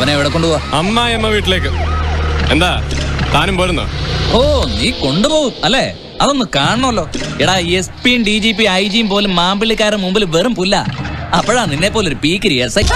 അവനെ എവിടെ കൊണ്ടുപോവാ? അമ്മായിയമ്മ വീട്ടിലേക്ക്. എന്താ താനും പോരുന്നോ? ഓ, നീ കൊണ്ടുപോകും അല്ലേ? അതൊന്ന് കാണണമല്ലോ. എടാ, SP യും DGP IG യും പോലും മാമ്പിള്ളിക്കാരുടെ മുമ്പിൽ വെറും പുല്ല. അപ്പോഴാ നിന്നെ പോലൊരു പീക്കിരി SI.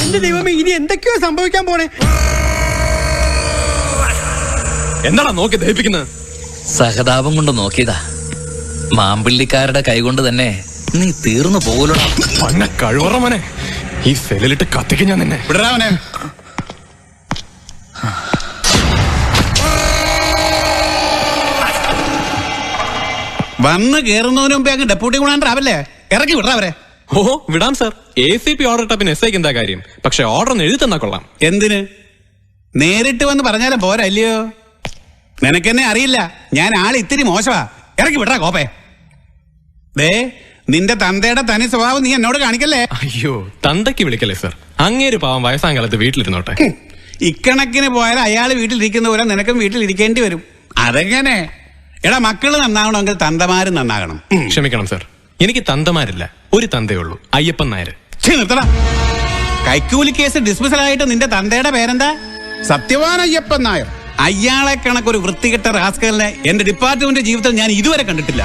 എന്റെ ദൈവമേ, ഇനി എന്തൊക്കെയോ സംഭവിക്കാൻ പോണേ. എന്താടാ നോക്കി ദഹിപ്പിക്കുന്നത്? സഹതാപം കൊണ്ട് നോക്കിയതാ. മാമ്പിള്ളിക്കാരുടെ കൈകൊണ്ട് തന്നെ നീ തീർന്നു പോകലടാ. പന്ന കഴിവറമനെ, ഈ സെല്ലിലിട്ട് കത്തിക്ക് ഞാൻ നിന്നെ. വിടരാവനെ. വന്ന് കേറുന്നതിന് മുമ്പേ അങ്ങ് ഡെപ്യൂട്ടി കൊണ്ടാവല്ലേ, ഇറക്കി വിടറാവരെ. ഓ വിടാം സാർ. ACP ഓർഡർ ഇട്ട പിന്നെ SIക്ക് എന്താ കാര്യം? പക്ഷെ ഓർഡർ ഒന്ന് എഴുതി തന്നാ കൊള്ളാം. എന്തിന്? നേരിട്ട് വന്ന് പറഞ്ഞാലും പോരല്ലയോ? നിനക്കെന്നെ അറിയില്ല, ഞാൻ ആള് ഇത്തിരി മോശമാ. ഇറക്കി വിടറാ കോപ്പേ. ദേ, നിന്റെ തന്തയുടെ തനി സ്വഭാവം നീ എന്നോട് കാണിക്കല്ലേ. അയ്യോ, തന്തയ്ക്ക് വിളിക്കല്ലേ സാർ. അങ്ങേര് പാവം വയസ്സാം കാലത്ത് വീട്ടിലിരുന്നോട്ടെ. ഇക്കണക്കിന് പോയാൽ അയാൾ വീട്ടിലിരിക്കുന്ന പോലെ നിനക്കും വീട്ടിലിരിക്കേണ്ടി വരും. അതെങ്ങനെ? എടാ, മക്കള് നന്നാവണമെങ്കിൽ തന്തമാരും നന്നാകണം. ക്ഷമിക്കണം സാർ, എനിക്ക് തന്തമാരില്ല, ഒരു തന്തേ ഉള്ളൂ, അയ്യപ്പൻ നായർ. നിർത്തടാ. കൈക്കൂലി കേസ് ഡിസ്മിസൽ ആയിട്ട് നിന്റെ തന്തയുടെ പേരെന്താ? സത്യവാൻ അയ്യപ്പൻ നായർ. അയാളെ കണക്കൊരു വൃത്തികെട്ട റാസ്കലിനെ എന്റെ ഡിപ്പാർട്ട്മെന്റ് ജീവിതത്തിൽ ഞാൻ ഇതുവരെ കണ്ടിട്ടില്ല.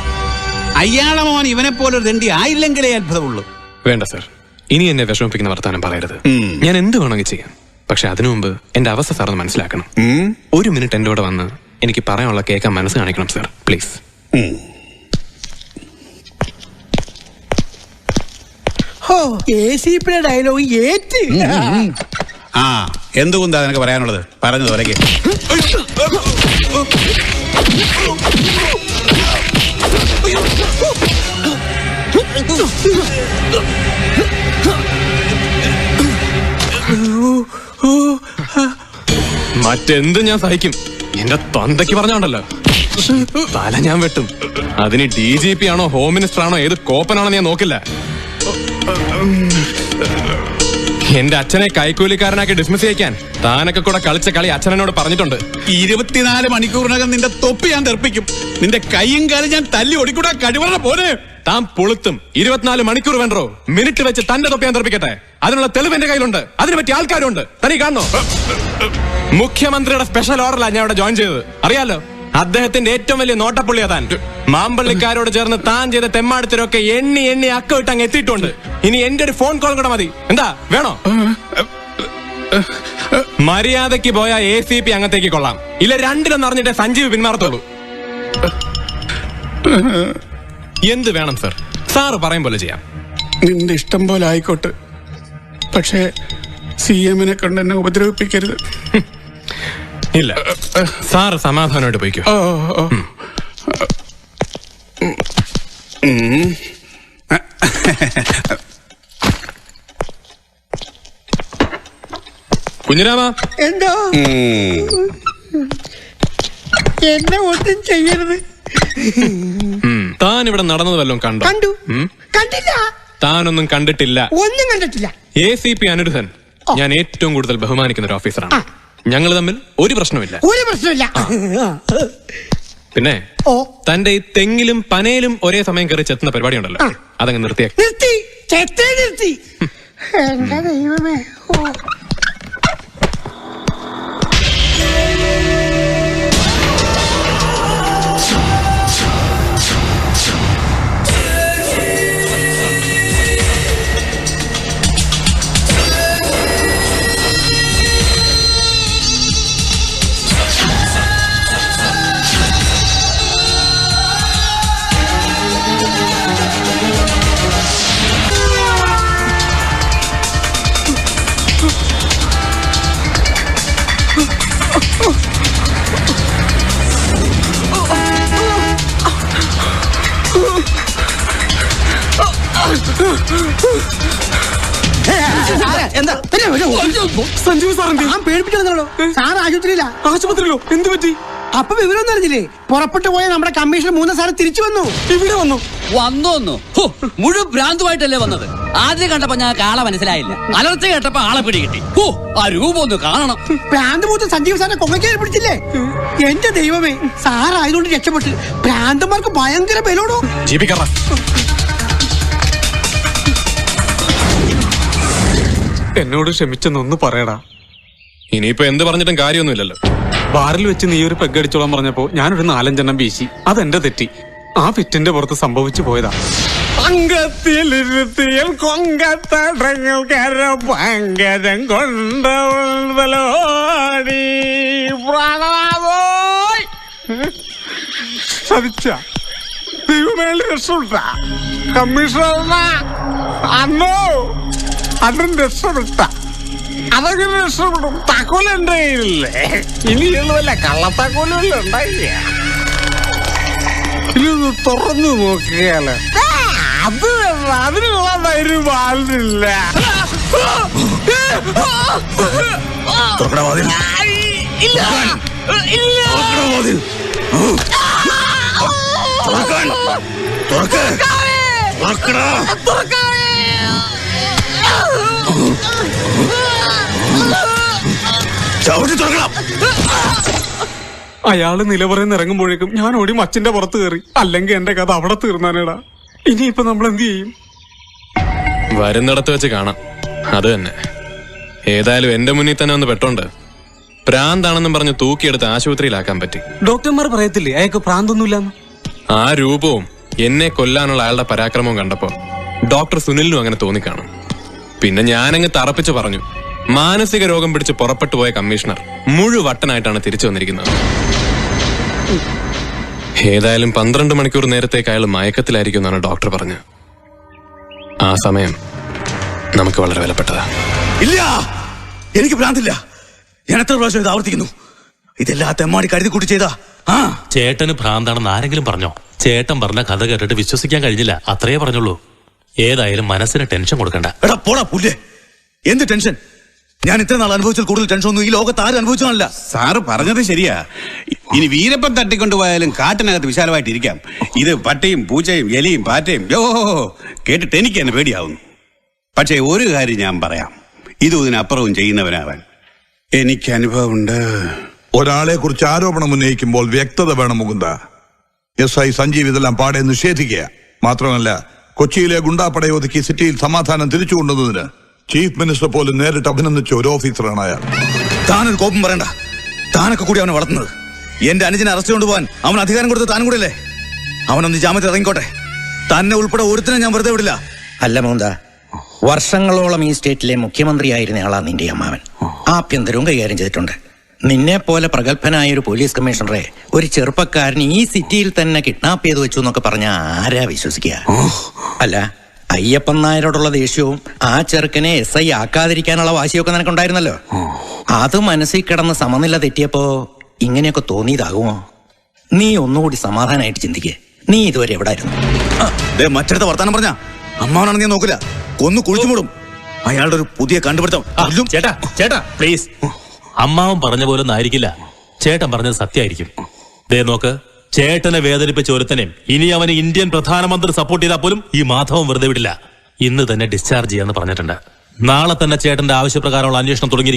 അയാളെ മോൻ ഇവനെ പോലൊരു ദണ്ഡി ആയില്ലെങ്കിലേ അത്ഭുതമുള്ളൂ. വേണ്ട സാർ, ഇനി എന്നെ വിഷമിപ്പിക്കുന്ന വർത്താനം പറയരുത്. ഞാൻ എന്ത് വേണമെങ്കിൽ ചെയ്യാം. പക്ഷെ അതിനു മുമ്പ് എന്റെ അവസ്ഥ സാർ ഒന്ന് മനസ്സിലാക്കണം. ഒരു മിനിറ്റ് എന്റെ കൂടെ വന്ന് എനിക്ക് പറയാനുള്ള കേൾക്കാൻ മനസ്സ് കാണിക്കണം സാർ, പ്ലീസ്. ACP ഡയലോഗ് ഏറ്റ്. ആ, എന്തുകൊണ്ടാ നിനക്ക് പറയാനുള്ളത്? പറഞ്ഞു തോലക്കെ. മറ്റെന്ത് ഞാൻ സഹിക്കും. എന്റെ തന്തയ്ക്ക് പറഞ്ഞോണ്ടല്ലോ, തല ഞാൻ വെട്ടും. അതിന് DGP ആണോ ഹോം മിനിസ്റ്റർ ആണോ ഏത് കോപ്പനാണോ ഞാൻ നോക്കില്ല. എന്റെ അച്ഛനെ കൈക്കൂലിക്കാരനാക്കി ഡിസ്മിസ് ചെയ്യിക്കാൻ താനൊക്കെ കൂടെ കളിച്ച കളി അച്ഛനോട് പറഞ്ഞിട്ടുണ്ട്. 24 മണിക്കൂറിനകം നിന്റെ തൊപ്പി ഞാൻ തെറിപ്പിക്കും. നിന്റെ കൈയും കാലും ഞാൻ തല്ലി ഒടിക്കൂടാ കഴിവറ പോലെ. താൻ പൊളുത്തും 24 മണിക്കൂർ വേണ്ടോ? മിനിറ്റ് വെച്ച് തന്റെ തൊപ്പി ഞാൻ തെറിപ്പിക്കട്ടെ. അതിനുള്ള തെളിവ് എന്റെ കയ്യിലുണ്ട്. അതിനെ പറ്റി ആൾക്കാരുണ്ട്. തനി കാണണോ? മുഖ്യമന്ത്രിയുടെ സ്പെഷ്യൽ ഓർഡറിലാണ് ഞാൻ ഇവിടെ ജോയിൻ ചെയ്തത്. അറിയാലോ, അദ്ദേഹത്തിന്റെ ഏറ്റവും വലിയ നോട്ടപ്പുള്ളിയാ താൻ. മാമ്പള്ളിക്കാരോട് ചേർന്ന് താൻ ചെയ്ത തെമ്മാടത്തിലൊക്കെ എണ്ണി എണ്ണി അക്ക വിട്ട് അങ്ങ് എത്തിയിട്ടുണ്ട്. ഇനി എന്റെ ഒരു ഫോൺ കോൾ കൂടെ മതി. എന്താ വേണോ? മര്യാദയ്ക്ക് പോയ ACP അകത്തേക്ക് കൊള്ളാം. ഇല്ല രണ്ടിലൊന്നും അറിഞ്ഞിട്ടേ സഞ്ജീവ് പിന്മാറത്തുള്ളൂ. എന്ത് വേണം സർ? സാറ് പറയും പോലെ ചെയ്യാം. നിന്റെ ഇഷ്ടം പോലെ ആയിക്കോട്ടെ, പക്ഷേ CM-നെ കൊണ്ട് എന്നെ ഉപദ്രവിപ്പിക്കരുത്. ഇല്ല, സാറ് സമാധാനമായിട്ട് പോയിക്കോ. കുഞ്ഞിരാമ, എന്തോ എന്നെ ഒന്നും ചെയ്യരുത്. താൻ ഇവിടെ നടന്നത് വല്ലതും കണ്ടോ? കണ്ടു. കണ്ടില്ല. താനൊന്നും കണ്ടിട്ടില്ല. ഒന്നും കണ്ടിട്ടില്ല. ACP അനിരുദ്ധൻ ഞാൻ ഏറ്റവും കൂടുതൽ ബഹുമാനിക്കുന്ന ഒരു ഓഫീസറാണ്. ഞങ്ങൾ തമ്മിൽ ഒരു പ്രശ്നമില്ല. ഒരു പ്രശ്നമില്ല. പിന്നെ ഓ, തന്റെ ഈ തെങ്ങിലും പനയിലും ഒരേ സമയം കയറി ചെത്തുന്ന പരിപാടി ഉണ്ടല്ലോ, അതങ്ങ് നിർത്തിയാ. നിർത്തി. ചെത്തേ നിർത്തി. എന്റെ ദൈവമേ. ഓ, എന്താ സഞ്ജീവ് സാറിന്റെ പേടിപ്പിച്ചോ? സാർ ആശുപത്രിയില്ല. ആശുപത്രിയിലോ? എന്ത് പറ്റി? അപ്പൊ വിവരമൊന്നും അറിഞ്ഞില്ലേ? പുറപ്പെട്ടു പോയ നമ്മുടെ കമ്മീഷണർ 3 സാറ് തിരിച്ചു വന്നു. ഇവിടെ വന്നു. വന്നോന്നു മുഴുവൻ ഭ്രാന്തുമായിട്ടല്ലേ വന്നത്. ആദ്യം കണ്ടപ്പോ ഞാൻ ആളെ മനസ്സിലായില്ല. അലർച്ച കേട്ടപ്പോ ആളെ പിടികിട്ടി. ആ രൂപം ഒന്ന് കാണണം. ഭ്രാന്ത് മൂത്ത് സഞ്ജീവ് സാറിനെ കൊങ്ങയ്ക്കാൻ പിടിച്ചില്ലേ? എന്റെ ദൈവമേ, സാറായതുകൊണ്ട് രക്ഷപ്പെട്ട്. ഭ്രാന്തന്മാർക്ക് ഭയങ്കര ബലോടോ. ജീവിക്കറ. എന്നോട് ക്ഷമിച്ചെന്നൊന്ന് പറയടാ. ഇനിയിപ്പോ എന്ത് പറഞ്ഞിട്ടും കാര്യമൊന്നുമില്ലല്ലോ. ബാറിൽ വെച്ച് നീ ഒരു പെഗ് അടിച്ചോളാൻ പറഞ്ഞപ്പോ ഞാനൊരു 4-5 വീശി. അതെന്റെ തെറ്റി. ആ ഫിറ്റിന്റെ പുറത്ത് സംഭവിച്ചു പോയതാ. അങ്കത്തിലിരുത്തിയൽ കൊങ്കത്തടങ്ങൾ കരപങ്കരം കൊണ്ടോടി പ്രാണനാഥോയ് സതിച്ച ദൈവമേൽ രക്ഷപ്പെട്ട കമ്മീഷണർ അന്നോ അതും രക്ഷപ്പെട്ട. അതെങ്ങനെ രക്ഷപ്പെടും? താക്കോൽ എന്റെ കയ്യിലില്ലേ? ഇനിയുള്ളതല്ല കള്ളത്താക്കോലല്ല ഉണ്ടായില്ല. ഇതൊന്ന് തുറന്നു നോക്കിയാല് അത് അതിനുള്ള ധൈര്യം ആളില്ല. അയാള് നിലവറന്ന് ഇറങ്ങുമ്പോഴേക്കും ഞാൻ ഓടി മച്ചിന്റെ പുറത്ത് കയറി. അല്ലെങ്കിൽ എന്റെ കഥ അവിടെ തീർന്നാനേടാ. ഇനിയിപ്പോ നമ്മൾ എന്ത് ചെയ്യും? വരുന്നിടത്ത് വെച്ച് കാണാം. അത് തന്നെ. ഏതായാലും എന്റെ മുന്നിൽ തന്നെ ഒന്ന് പെട്ടോണ്ട് പ്രാന്താണെന്നും പറഞ്ഞ് തൂക്കിയെടുത്ത് ആശുപത്രിയിലാക്കാൻ പറ്റി. ഡോക്ടർമാർ പറയത്തില്ലേ അയാൾക്ക് പ്രാന്തൊന്നുമില്ലെന്ന്? ആ രൂപവും എന്നെ കൊല്ലാനുള്ള അയാളുടെ പരാക്രമവും കണ്ടപ്പോ ഡോക്ടർ സുനിലിനും അങ്ങനെ തോന്നിക്കാണും. പിന്നെ ഞാനങ്ങ് തറപ്പിച്ച് പറഞ്ഞു, മാനസിക രോഗം പിടിച്ച് പുറപ്പെട്ടു പോയ കമ്മീഷണർ മുഴുവട്ടനായിട്ടാണ് തിരിച്ചു വന്നിരിക്കുന്നത്. ഏതായാലും 12 മണിക്കൂർ നേരത്തേക്ക് അയാൾ മയക്കത്തിലായിരിക്കും എന്നാണ് ഡോക്ടർ പറഞ്ഞത്. ആ സമയം നമുക്ക് വളരെ വിലപ്പെട്ടതാ. ഇല്ല, എനിക്ക് ഭ്രാന്തില്ല. ഞാൻ എത്ര പ്രാവശ്യം ഇത് ആവർത്തിക്കുന്നു. ഇതെല്ലാം തെമ്മാടി കരുതി കൂട്ടി ചെയ്താ. ചേട്ടന് ഭ്രാന്താണെന്ന് ആരെങ്കിലും പറഞ്ഞോ? ചേട്ടൻ പറഞ്ഞ കഥ കേട്ടിട്ട് വിശ്വസിക്കാൻ കഴിഞ്ഞില്ല. അത്രേ പറഞ്ഞുള്ളൂ. ഏതായാലും മനസ്സിന് ടെൻഷൻ കൊടുക്കണ്ട. എടാ പോടാ പുല്ലേ, എന്ത് ടെൻഷൻ? ഞാൻ ഇത്ര നാൾ അനുഭവിച്ചാൽ കൂടുതൽ ടെൻഷൻ ഒന്നും ഈ ലോകത്ത് ആരും അനുഭവിച്ചാണല്ല. സാറ് പറഞ്ഞത് ശരിയാ. ഇനി വീരപ്പൻ തട്ടിക്കൊണ്ടുപോയാലും കാട്ടിനകത്ത് വിശാലമായിട്ടിരിക്കാം. ഇത് പട്ടിയും പൂച്ചയും എലിയും പാറ്റയും കേട്ടിട്ട് എനിക്ക് തന്നെ പേടിയാവുന്നു. പക്ഷേ ഒരു കാര്യം ഞാൻ പറയാം, ഇതും ഇതിനപ്പുറവും ചെയ്യുന്നവനാവാൻ. എനിക്ക് അനുഭവമുണ്ട്. ഒരാളെ കുറിച്ച് ആരോപണം ഉന്നയിക്കുമ്പോൾ വ്യക്തത വേണം മുകുന്ദ. SI സഞ്ജീവ് ഇതെല്ലാം പാടെ നിഷേധിക്കുക. മാത്രമല്ല, കൊച്ചിയിലെ ഗുണ്ടാപ്പടയെ ഒതുക്കി സിറ്റിയിൽ സമാധാനം തിരിച്ചു കൊണ്ടുവന്നതിന് ചീഫ് മിനിസ്റ്റർ പോലും നേരിട്ട് അഭിനന്ദിച്ച ഒരു ഓഫീസറാണ് അയാൾ. താനൊരു കോപം പറയണ്ട. താനൊക്കെ കൂടി അവനെ വളർത്തുന്നത്. എന്റെ അനുജനെ അറസ്റ്റ് കൊണ്ടുപോകാൻ അവൻ അധികാരം കൊടുത്ത് താനും കൂടെ അല്ലേ? അവനൊന്ന് ജാമ്യത്തിൽ ഇറങ്ങിക്കോട്ടെ. തന്നെ ഉൾപ്പെടെ ഒരുത്തിനെ ഞാൻ വെറുതെ വിടില്ല. അല്ല മോന്ത, വർഷങ്ങളോളം ഈ സ്റ്റേറ്റിലെ മുഖ്യമന്ത്രിയായിരുന്ന ആളാ നിന്റെ അമ്മാവൻ. ആഭ്യന്തരവും കൈകാര്യം ചെയ്തിട്ടുണ്ട്. നിന്നെ പോലെ പ്രഗത്ഭനായ ഒരു പോലീസ് കമ്മീഷണറെ ഒരു ചെറുപ്പക്കാരൻ ഈ സിറ്റിയിൽ തന്നെ കിഡ്നാപ്പ് ചെയ്ത് വെച്ചു എന്നൊക്കെ പറഞ്ഞ ആരാ വിശ്വസിക്കുക? അല്ല, അയ്യപ്പൻ നായരോടുള്ള ദേഷ്യവും ആ ചെറുക്കനെ SI ആക്കാതിരിക്കാനുള്ള വാശിയൊക്കെ നിനക്കുണ്ടായിരുന്നല്ലോ. അത് മനസ്സിൽ കിടന്ന് സമനില തെറ്റിയപ്പോ ഇങ്ങനെയൊക്കെ തോന്നിയതാകുമോ? നീ ഒന്നുകൂടി സമാധാനമായിട്ട് ചിന്തിക്കേ. നീ ഇതുവരെ എവിടായിരുന്നു? മറ്റടുത്ത വർത്താനം പറഞ്ഞ അമ്മാവനാണെന്ന് ഞാൻ നോക്കില്ല. കൊന്നു കുഴിച്ചു മൂടും. അയാളുടെ ഒരു പുതിയ കണ്ടുപിടുത്തം. ചേട്ടാ ചേട്ടാ പ്ലീസ്. അമ്മാവൻ പറഞ്ഞ പോലെ ഒന്നും ആയിരിക്കില്ല. ചേട്ടൻ പറഞ്ഞത് സത്യമായിരിക്കും. ദേ നോക്ക്, ചേട്ടനെ വേദനിപ്പിച്ച ഒരുത്തനെയും ഇനി അവന് ഇന്ത്യൻ പ്രധാനമന്ത്രി സപ്പോർട്ട് ചെയ്താൽ പോലും ഈ മാധവൻ വെറുതെ വിടില്ല. ഇന്ന് തന്നെ ഡിസ്ചാർജ് ചെയ്യാന്ന് പറഞ്ഞിട്ടുണ്ട്. നാളെ തന്നെ ചേട്ടന്റെ ആവശ്യപ്രകാരമുള്ള അന്വേഷണം തുടങ്ങിയിരിക്കും.